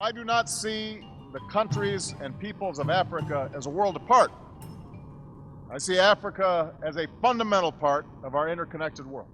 I do not see the countries and peoples of Africa as a world apart. I see Africa as a fundamental part of our interconnected world.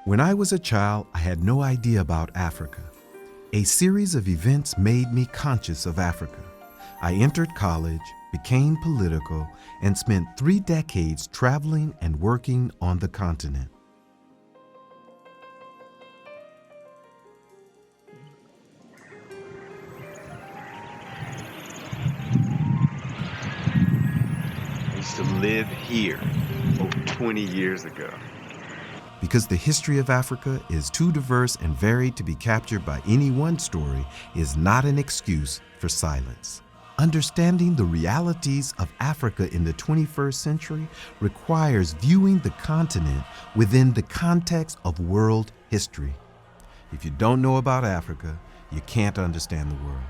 When I was a child, I had no idea about Africa. A series of events made me conscious of Africa. I entered college, became political, and spent 3 decades traveling and working on the continent. I used to live here over 20 years ago. Because the history of Africa is too diverse and varied to be captured by any one story is not an excuse for silence. Understanding the realities of Africa in the 21st century requires viewing the continent within the context of world history. If you don't know about Africa, you can't understand the world.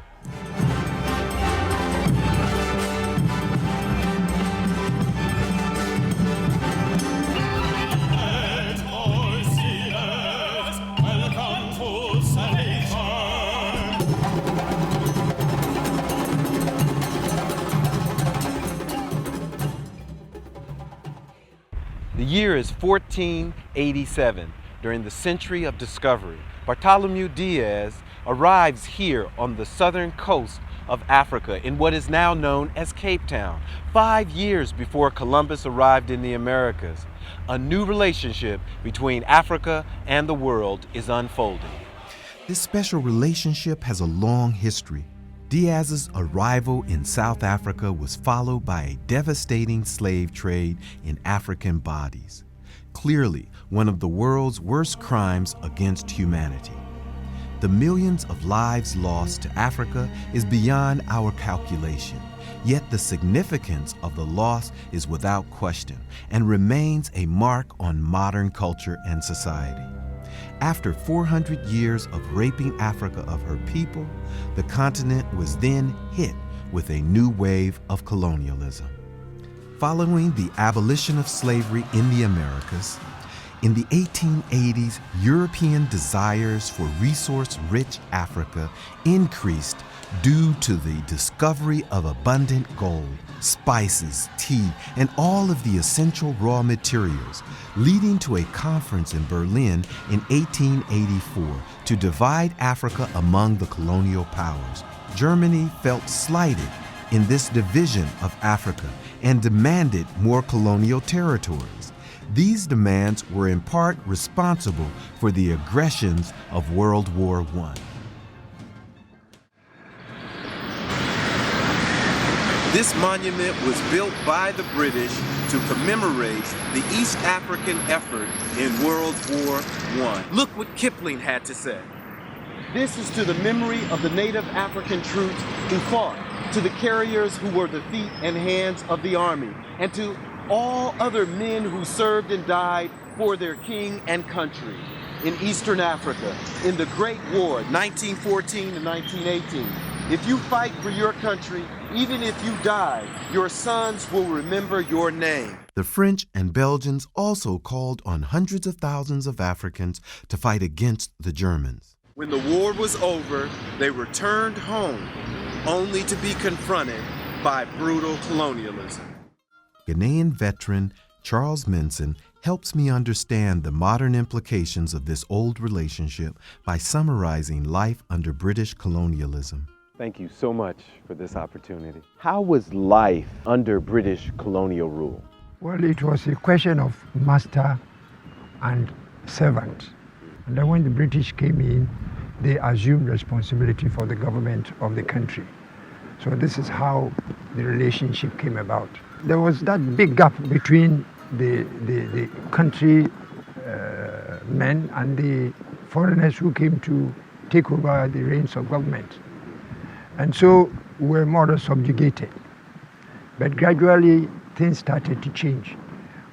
The year is 1487. During the century of discovery, Bartholomew Diaz arrives here on the southern coast of Africa in what is now known as Cape Town. 5 years before Columbus arrived in the Americas, a new relationship between Africa and the world is unfolding. This special relationship has a long history. Diaz's arrival in South Africa was followed by a devastating slave trade in African bodies. Clearly, one of the world's worst crimes against humanity. The millions of lives lost to Africa is beyond our calculation. Yet the significance of the loss is without question and remains a mark on modern culture and society. After 400 years of raping Africa of her people, the continent was then hit with a new wave of colonialism. Following the abolition of slavery in the Americas, in the 1880s, European desires for resource-rich Africa increased due to the discovery of abundant gold, spices, tea, and all of the essential raw materials, leading to a conference in Berlin in 1884 to divide Africa among the colonial powers. Germany felt slighted in this division of Africa and demanded more colonial territories. These demands were in part responsible for the aggressions of World War I. This monument was built by the British to commemorate the East African effort in World War I. Look what Kipling had to say. This is to the memory of the native African troops who fought, to the carriers who were the feet and hands of the army, and to all other men who served and died for their king and country in Eastern Africa in the Great War, 1914 to 1918. If you fight for your country, even if you die, your sons will remember your name. The French and Belgians also called on hundreds of thousands of Africans to fight against the Germans. When the war was over, they returned home, only to be confronted by brutal colonialism. Ghanaian veteran Charles Menson helps me understand the modern implications of this old relationship by summarizing life under British colonialism. Thank you so much for this opportunity. How was life under British colonial rule? Well, it was a question of master and servant. And then when the British came in, they assumed responsibility for the government of the country. So this is how the relationship came about. There was that big gap between the country men and the foreigners who came to take over the reins of government. And so we were more or less subjugated. But gradually things started to change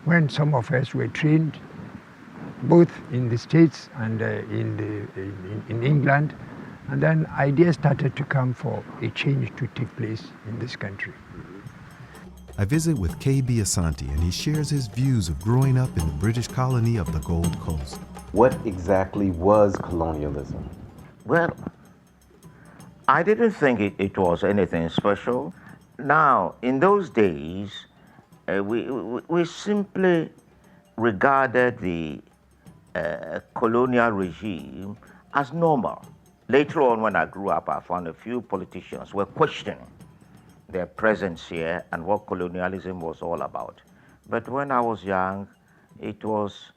when some of us were trained both in the States and in England, and then ideas started to come for a change to take place in this country. I visit with K.B. Asante, and he shares his views of growing up in the British colony of the Gold Coast. What exactly was colonialism? Well, I didn't think it was anything special. Now, in those days, we simply regarded the colonial regime as normal. Later on, when I grew up, I found a few politicians were questioning their presence here and what colonialism was all about. But when I was young, it was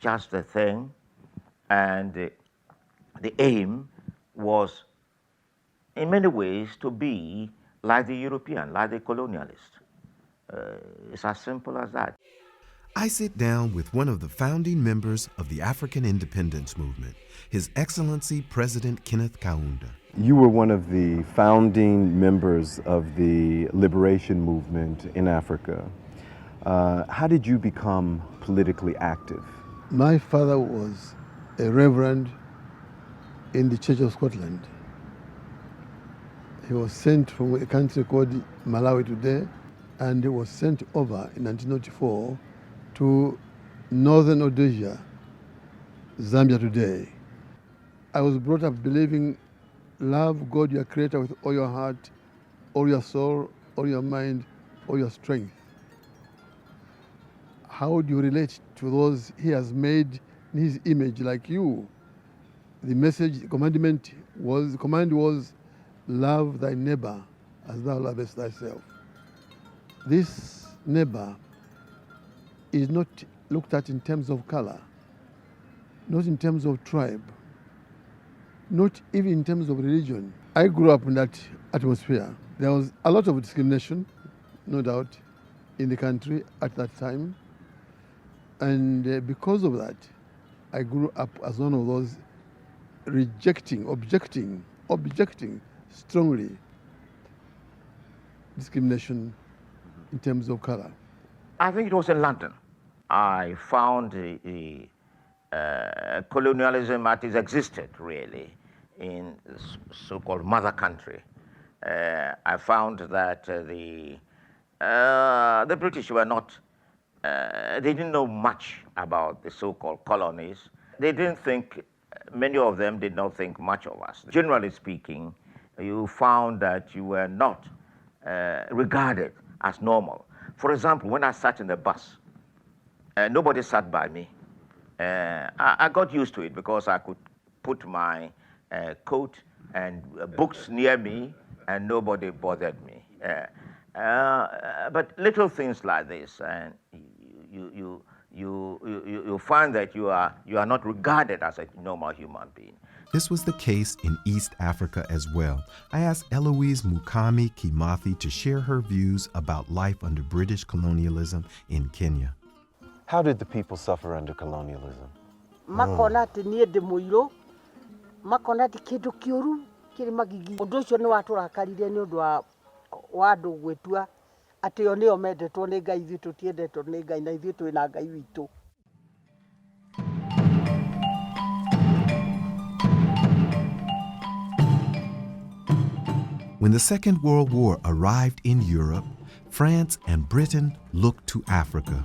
just a thing, and the aim was, in many ways, to be like the European, like the colonialist. It's as simple as that. I sit down with one of the founding members of the African independence movement, His Excellency President Kenneth Kaunda. You were one of the founding members of the liberation movement in Africa. How did you become politically active? My father was a reverend in the Church of Scotland. He was sent from a country called Malawi today, and he was sent over in 1904 to Northern Rhodesia, Zambia today. I was brought up believing love God your Creator with all your heart, all your soul, all your mind, all your strength. How do you relate to those He has made in His image like you? The command was love thy neighbor as thou lovest thyself. This neighbor is not looked at in terms of color, not in terms of tribe, not even in terms of religion. I grew up in that atmosphere. There was a lot of discrimination, no doubt, in the country at that time. And because of that, I grew up as one of those objecting strongly discrimination in terms of color. I think it was in London. I found the colonialism as it existed, really, in so-called mother country. I found that the British were not, they didn't know much about the so-called colonies. They didn't think, many of them did not think much of us. Generally speaking, you found that you were not regarded as normal. For example, when I sat in the bus, nobody sat by me. I got used to it because I could put my coat and books near me and nobody bothered me. But little things like this, and you find that you are not regarded as a normal human being. This was the case in East Africa as well. I asked Eloise Mukami Kimathi to share her views about life under British colonialism in Kenya. How did the people suffer under colonialism? Makona ati nie ndi muiro, makona ati kindu kiuru kiri magigi. Undu ucio ni waturakarire ni undu wa andu gwitua ati yo nio mendetwo ni Ngai, ithuĩ tutiendetwo ni Ngai na ithuĩ twina Ngai witũ. When the Second World War arrived in Europe, France and Britain looked to Africa.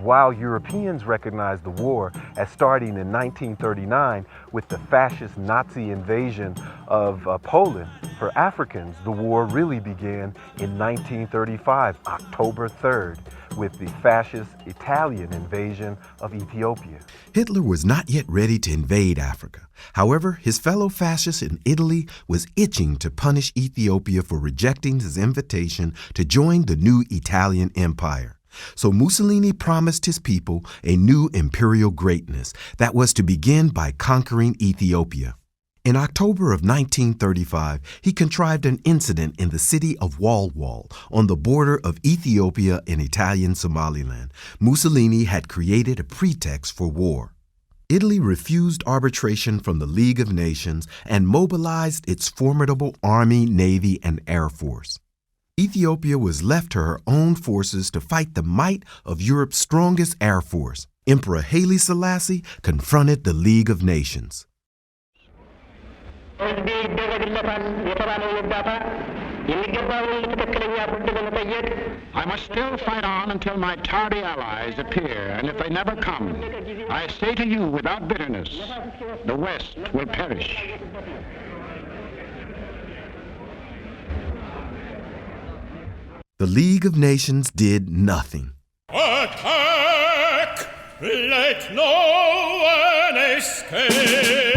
While Europeans recognized the war as starting in 1939 with the fascist Nazi invasion of Poland, for Africans, the war really began in 1935, October 3rd, with the fascist Italian invasion of Ethiopia. Hitler was not yet ready to invade Africa. However, his fellow fascist in Italy was itching to punish Ethiopia for rejecting his invitation to join the new Italian empire. So Mussolini promised his people a new imperial greatness that was to begin by conquering Ethiopia. In October of 1935, he contrived an incident in the city of Walwal on the border of Ethiopia and Italian Somaliland. Mussolini had created a pretext for war. Italy refused arbitration from the League of Nations and mobilized its formidable army, navy, and air force. Ethiopia was left to her own forces to fight the might of Europe's strongest air force. Emperor Haile Selassie confronted the League of Nations. I must still fight on until my tardy allies appear, and if they never come, I say to you without bitterness, the West will perish. The League of Nations did nothing. Attack! Let no one escape!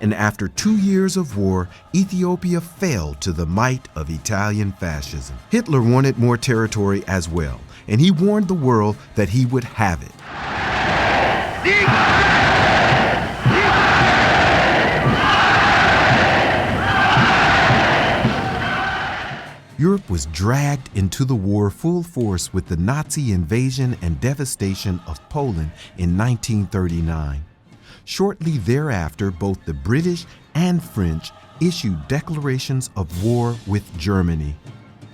And after 2 years of war, Ethiopia fell to the might of Italian fascism. Hitler wanted more territory as well, and he warned the world that he would have it. Europe was dragged into the war full force with the Nazi invasion and devastation of Poland in 1939. Shortly thereafter, both the British and French issued declarations of war with Germany.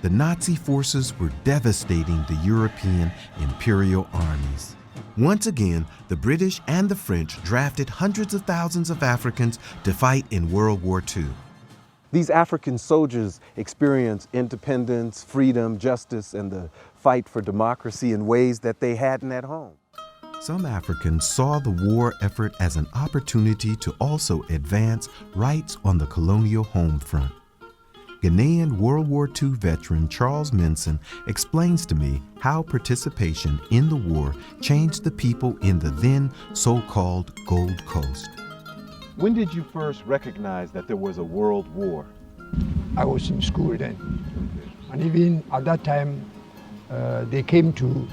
The Nazi forces were devastating the European imperial armies. Once again, the British and the French drafted hundreds of thousands of Africans to fight in World War II. These African soldiers experienced independence, freedom, justice, and the fight for democracy in ways that they hadn't at home. Some Africans saw the war effort as an opportunity to also advance rights on the colonial home front. Ghanaian World War II veteran Charles Minson explains to me how participation in the war changed the people in the then so-called Gold Coast. When did you first recognize that there was a world war? I was in school then. And even at that time, they came to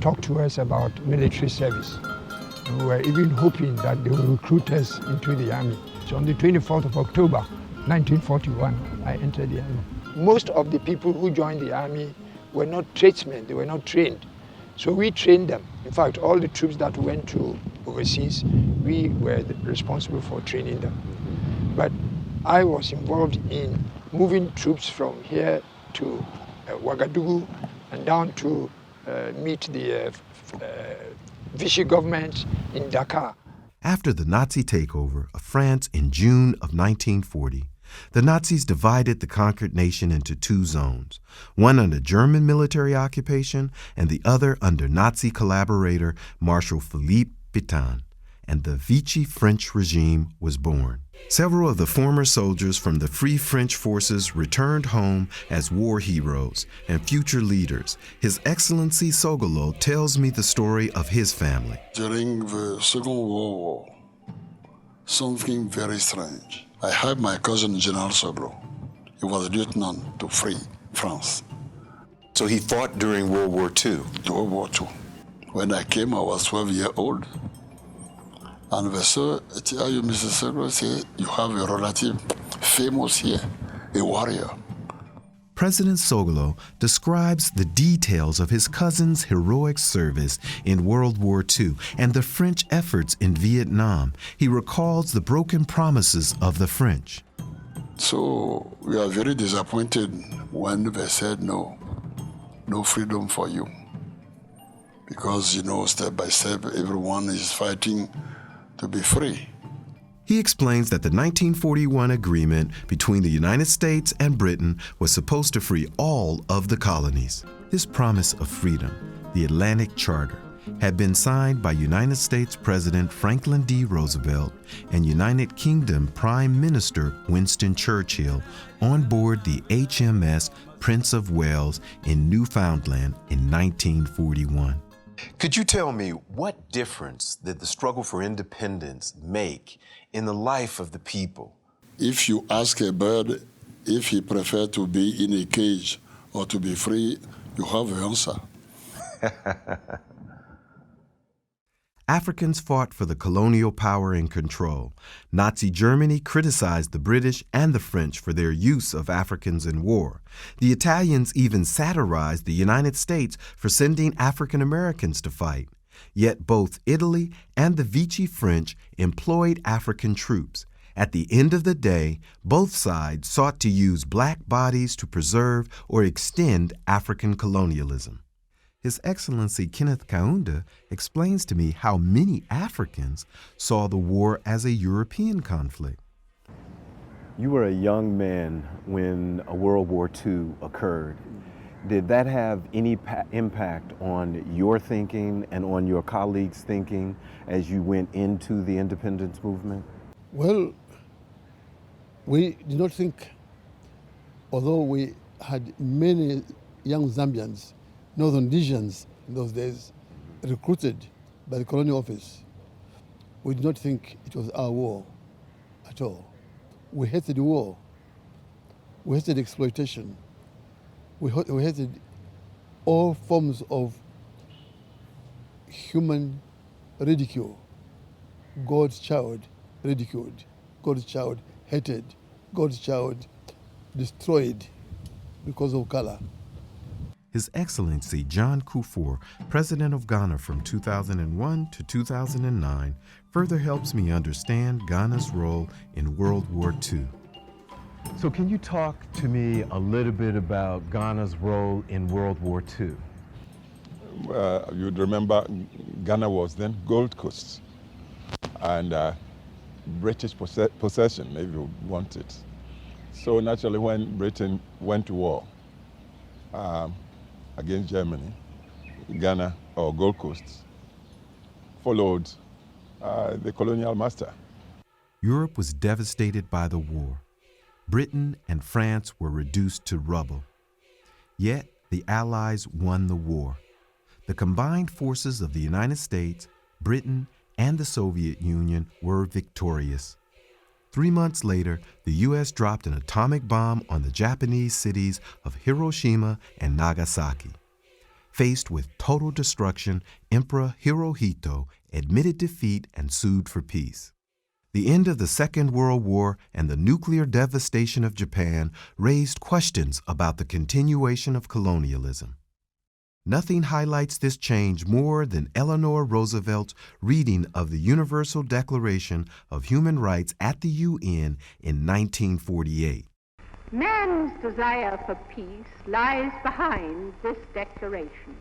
talk to us about military service. And we were even hoping that they would recruit us into the army. So on the 24th of October, 1941, I entered the army. Most of the people who joined the army were not tradesmen, they were not trained. So we trained them. In fact, all the troops that went to overseas, we were responsible for training them. But I was involved in moving troops from here to Ouagadougou and down to meet the Vichy government in Dakar. After the Nazi takeover of France in June of 1940, the Nazis divided the conquered nation into two zones, one under German military occupation and the other under Nazi collaborator Marshal Philippe Pétain, and the Vichy French regime was born. Several of the former soldiers from the Free French forces returned home as war heroes and future leaders. His Excellency Sogolo tells me the story of his family. During the Second World War, something very strange. I had my cousin General Sogolo. He was a lieutenant to Free France. So he fought during World War II? World War II. When I came, I was 12 years old. And they said, tell you, Mr. Sogolo, say, you have a relative famous here, a warrior. President Sogolo describes the details of his cousin's heroic service in World War II and the French efforts in Vietnam. He recalls the broken promises of the French. So we are very disappointed when they said no freedom for you. Because, you know, step by step, everyone is fighting to be free. He explains that the 1941 agreement between the United States and Britain was supposed to free all of the colonies. This promise of freedom, the Atlantic Charter, had been signed by United States President Franklin D. Roosevelt and United Kingdom Prime Minister Winston Churchill on board the HMS Prince of Wales in Newfoundland in 1941. Could you tell me what difference did the struggle for independence make in the life of the people? If you ask a bird if he prefers to be in a cage or to be free, you have the answer. Africans fought for the colonial power and control. Nazi Germany criticized the British and the French for their use of Africans in war. The Italians even satirized the United States for sending African Americans to fight. Yet both Italy and the Vichy French employed African troops. At the end of the day, both sides sought to use black bodies to preserve or extend African colonialism. His Excellency Kenneth Kaunda explains to me how many Africans saw the war as a European conflict. You were a young man when World War II occurred. Did that have any impact on your thinking and on your colleagues' thinking as you went into the independence movement? Well, we did not think, although we had many young Zambians, Northern Rhodesians in those days, recruited by the colonial office, we did not think it was our war at all. We hated war. We hated exploitation. We hated all forms of human ridicule. God's child ridiculed, God's child hated, God's child destroyed because of color. His Excellency John Kufuor, President of Ghana from 2001 to 2009, further helps me understand Ghana's role in World War II. So can you talk to me a little bit about Ghana's role in World War II? You'd remember Ghana was then Gold Coast and British possession, if you want it. So naturally when Britain went to war, against Germany, Ghana, or Gold Coast, followed the colonial master. Europe was devastated by the war. Britain and France were reduced to rubble. Yet the Allies won the war. The combined forces of the United States, Britain, and the Soviet Union were victorious. 3 months later, the U.S. dropped an atomic bomb on the Japanese cities of Hiroshima and Nagasaki. Faced with total destruction, Emperor Hirohito admitted defeat and sued for peace. The end of the Second World War and the nuclear devastation of Japan raised questions about the continuation of colonialism. Nothing highlights this change more than Eleanor Roosevelt's reading of the Universal Declaration of Human Rights at the UN in 1948. Man's desire for peace lies behind this declaration.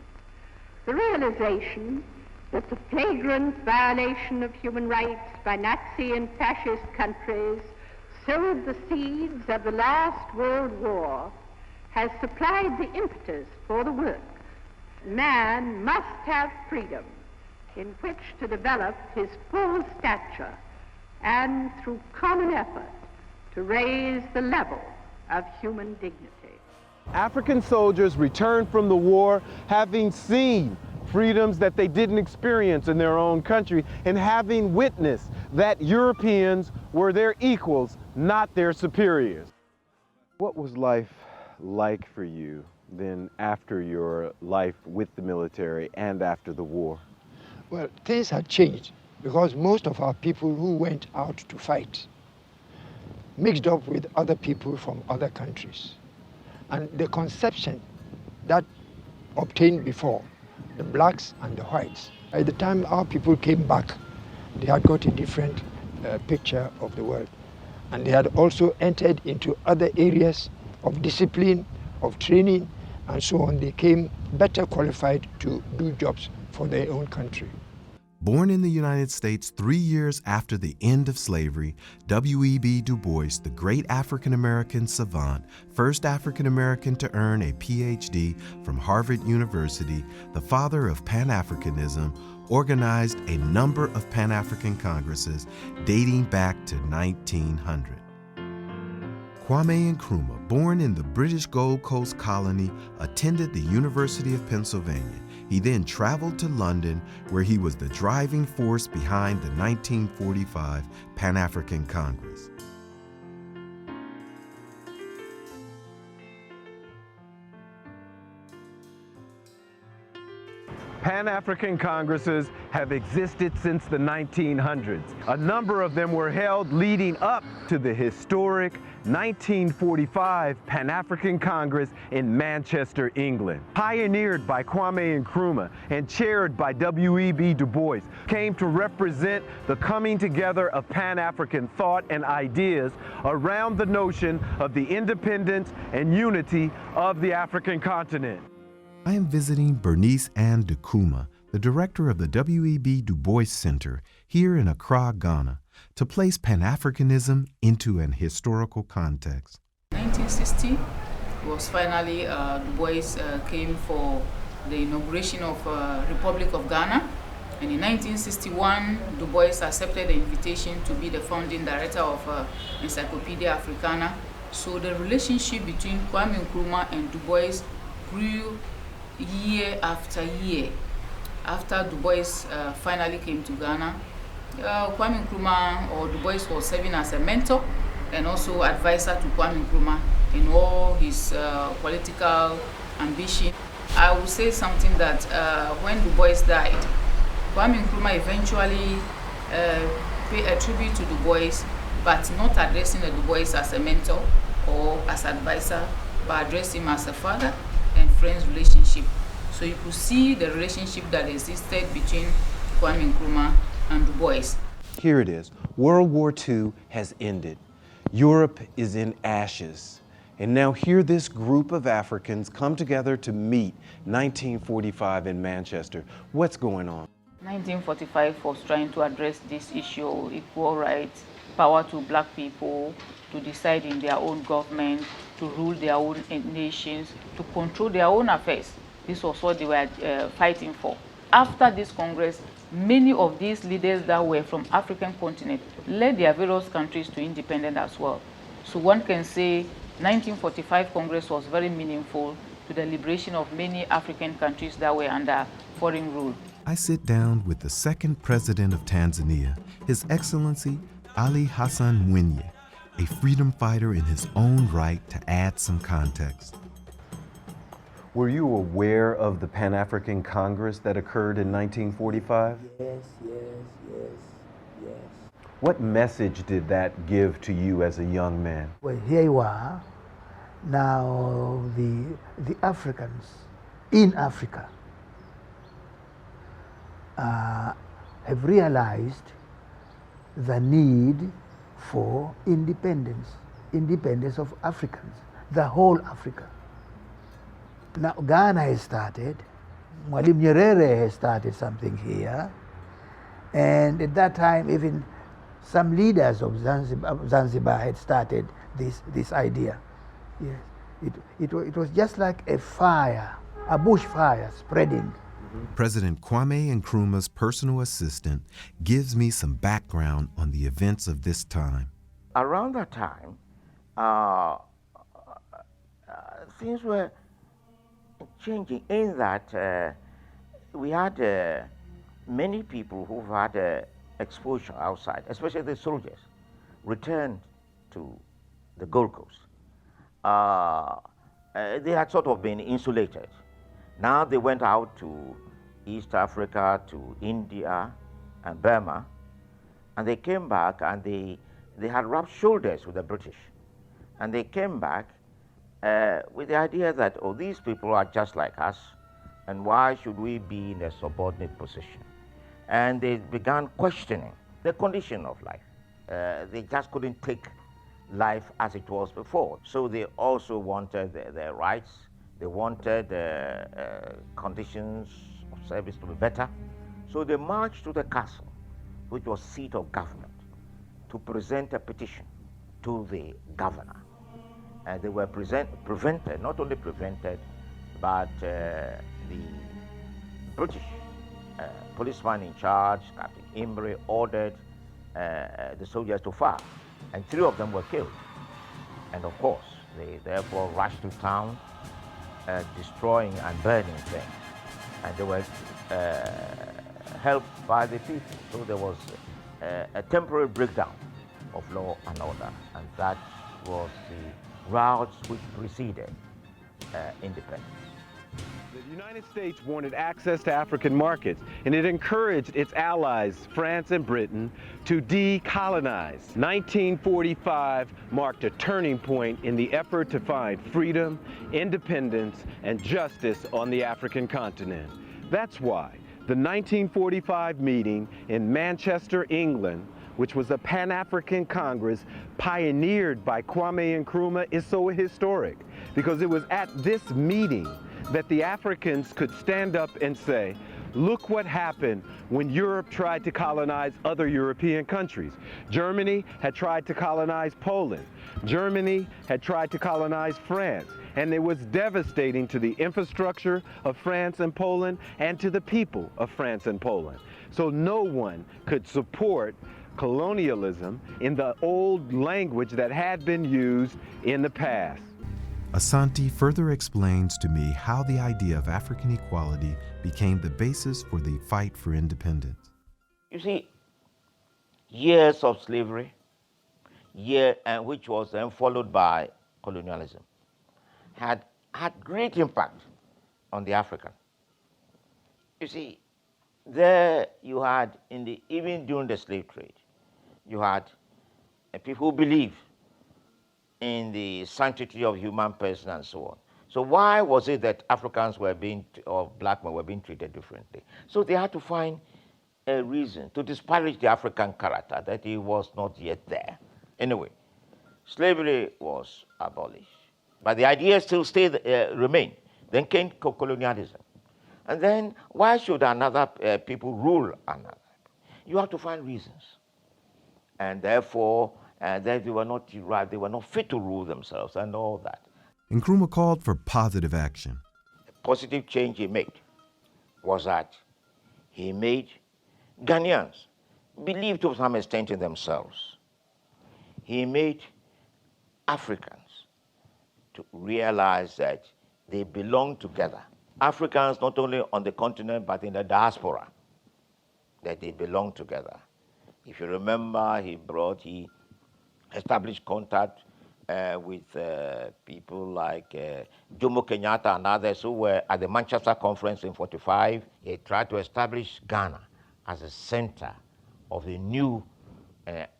The realization that the flagrant violation of human rights by Nazi and fascist countries sowed the seeds of the last World War has supplied the impetus for the work. Man must have freedom in which to develop his full stature and through common effort to raise the level of human dignity. African soldiers returned from the war having seen freedoms that they didn't experience in their own country and having witnessed that Europeans were their equals, not their superiors. What was life like for you then after your life with the military and after the war? Well, things had changed because most of our people who went out to fight mixed up with other people from other countries. And the conception that obtained before, the blacks and the whites, by the time our people came back, they had got a different picture of the world. And they had also entered into other areas of discipline, of training, and so on. They came better qualified to do jobs for their own country. Born in the United States 3 years after the end of slavery, W.E.B. Du Bois, the great African-American savant, first African-American to earn a Ph.D. from Harvard University, the father of Pan-Africanism, organized a number of Pan-African Congresses dating back to 1900. Kwame Nkrumah, born in the British Gold Coast colony, attended the University of Pennsylvania. He then traveled to London, where he was the driving force behind the 1945 Pan-African Congress. Pan-African Congresses have existed since the 1900s. A number of them were held leading up to the historic 1945 Pan-African Congress in Manchester, England. Pioneered by Kwame Nkrumah and chaired by W.E.B. Du Bois, came to represent the coming together of Pan-African thought and ideas around the notion of the independence and unity of the African continent. I am visiting Bernice Ann Dukuma, the director of the W.E.B. Du Bois Center here in Accra, Ghana, to place Pan-Africanism into an historical context. 1960 was finally Du Bois came for the inauguration of Republic of Ghana, and in 1961 Du Bois accepted the invitation to be the founding director of Encyclopedia Africana. So the relationship between Kwame Nkrumah and Du Bois grew year after year. After Du Bois finally came to Ghana, Kwame Nkrumah or Du Bois was serving as a mentor and also advisor to Kwame Nkrumah in all his political ambition. I will say something that when Du Bois died, Kwame Nkrumah eventually paid a tribute to Du Bois, but not addressing Du Bois as a mentor or as advisor, but addressed him as a father and friends relationship. So you could see the relationship that existed between Kwame Nkrumah and Du Bois. Here it is. World War II has ended. Europe is in ashes. And now here this group of Africans come together to meet 1945 in Manchester. What's going on? 1945 was trying to address this issue, equal rights, power to black people, to decide in their own government, to rule their own nations, to control their own affairs. This was what they were fighting for. After this Congress, many of these leaders that were from African continent led their various countries to independence as well. So one can say 1945 Congress was very meaningful to the liberation of many African countries that were under foreign rule. I sit down with the second president of Tanzania, His Excellency Ali Hassan Mwinyi, a freedom fighter in his own right, to add some context. Were you aware of the Pan-African Congress that occurred in 1945? Yes. What message did that give to you as a young man? Well, here you are. Now the Africans in Africa have realized the need for independence of Africans, the whole Africa. Now Ghana has started, Mwalimu Nyerere has started something here, and at that time even some leaders of Zanzibar had started this idea. Yes, it was just like a fire, a bushfire spreading. President Kwame Nkrumah's personal assistant gives me some background on the events of this time. Around that time, things were changing in that we had many people who've had exposure outside, especially the soldiers, returned to the Gold Coast. They had sort of been insulated. Now they went out to East Africa, to India and Burma, and they came back and they had rubbed shoulders with the British. And they came back with the idea that, oh, these people are just like us, and why should we be in a subordinate position? And they began questioning the condition of life. They just couldn't take life as it was before. So they also wanted their rights. They wanted conditions of service to be better. So they marched to the castle, which was seat of government, to present a petition to the governor. And they were prevented, not only prevented, but the British policeman in charge, Captain Imrie, ordered the soldiers to fire, and 3 of them were killed. And of course, they therefore rushed to town, destroying and burning things. And they were helped by the people. So there was a temporary breakdown of law and order, and that was the route which preceded independence. The United States wanted access to African markets, and it encouraged its allies, France and Britain, to decolonize. 1945 marked a turning point in the effort to find freedom, independence, and justice on the African continent. That's why the 1945 meeting in Manchester, England, which was a Pan-African Congress pioneered by Kwame Nkrumah, is so historic, because it was at this meeting that the Africans could stand up and say, look what happened when Europe tried to colonize other European countries. Germany had tried to colonize Poland. Germany had tried to colonize France. And it was devastating to the infrastructure of France and Poland and to the people of France and Poland. So no one could support colonialism in the old language that had been used in the past. Asante further explains to me how the idea of African equality became the basis for the fight for independence. You see, years of slavery, which was then followed by colonialism, had great impact on the African. You see, there you had, even during the slave trade, you had people who believed in the sanctity of human person and so on. So why was it that Africans were or black men were being treated differently? So they had to find a reason to disparage the African character, that he was not yet there. Anyway, slavery was abolished, but the idea still remained. Then came colonialism. And then why should another people rule another? You have to find reasons. And therefore, they were not right, they were not fit to rule themselves and all that. Nkrumah called for positive action. The positive change he made was that he made Ghanaians believe to some extent in themselves. He made Africans to realize that they belong together. Africans not only on the continent but in the diaspora, that they belong together. If you remember, he established contact with people like Jomo Kenyatta and others who were at the Manchester Conference in '45. He tried to establish Ghana as a center of the new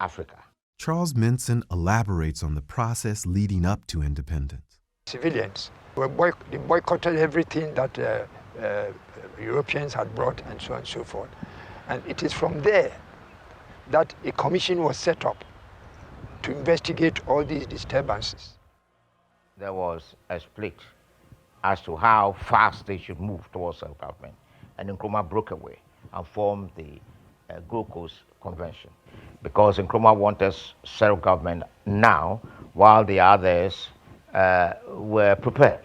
Africa. Charles Minson elaborates on the process leading up to independence. Civilians they boycotted everything that Europeans had brought and so on and so forth. And it is from there that a commission was set up to investigate all these disturbances. There was a split as to how fast they should move towards self-government. And Nkrumah broke away and formed the Gold Coast Convention, because Nkrumah wanted self-government now, while the others were prepared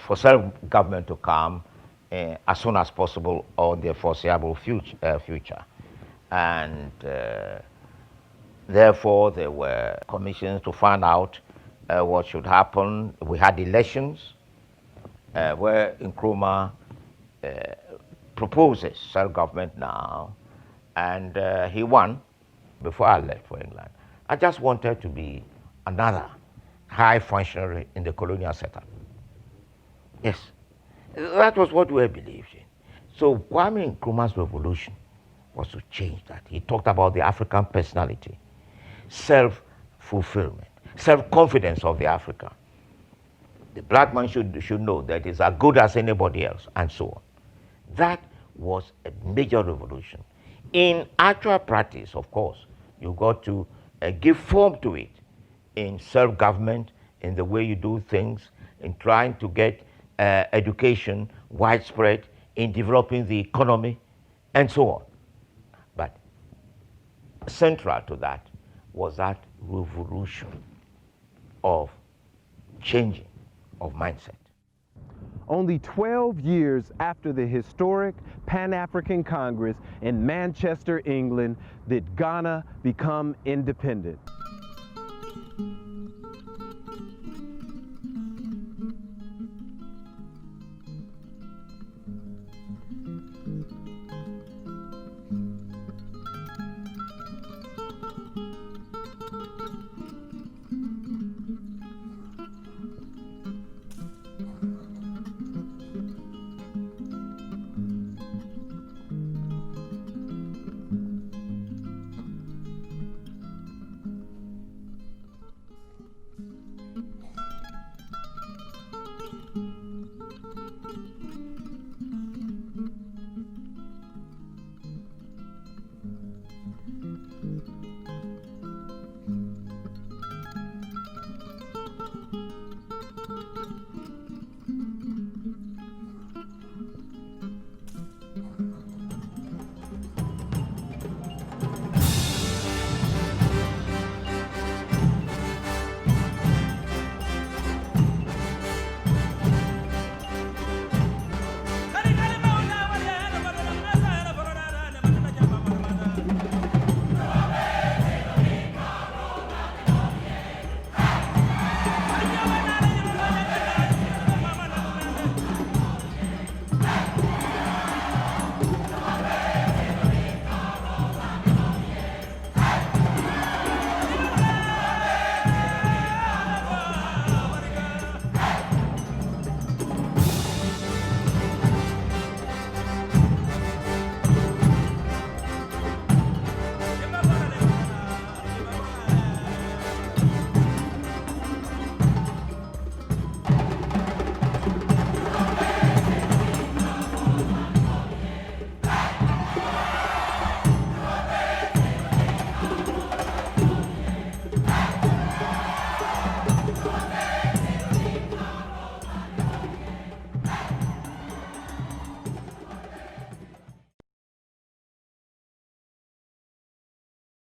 for self-government to come as soon as possible or the foreseeable future. And therefore, there were commissions to find out what should happen. We had elections where Nkrumah proposes self-government now, and he won before I left for England. I just wanted to be another high functionary in the colonial setup. Yes, that was what we believed in. So Kwame Nkrumah's revolution was to change that. He talked about the African personality, self-fulfillment, self-confidence of the African. The black man should know that he's as good as anybody else, and so on. That was a major revolution. In actual practice, of course, you got to give form to it in self-government, in the way you do things, in trying to get education widespread, in developing the economy, and so on. But central to that was that revolution of changing of mindset. Only 12 years after the historic Pan-African Congress in Manchester, England, did Ghana become independent.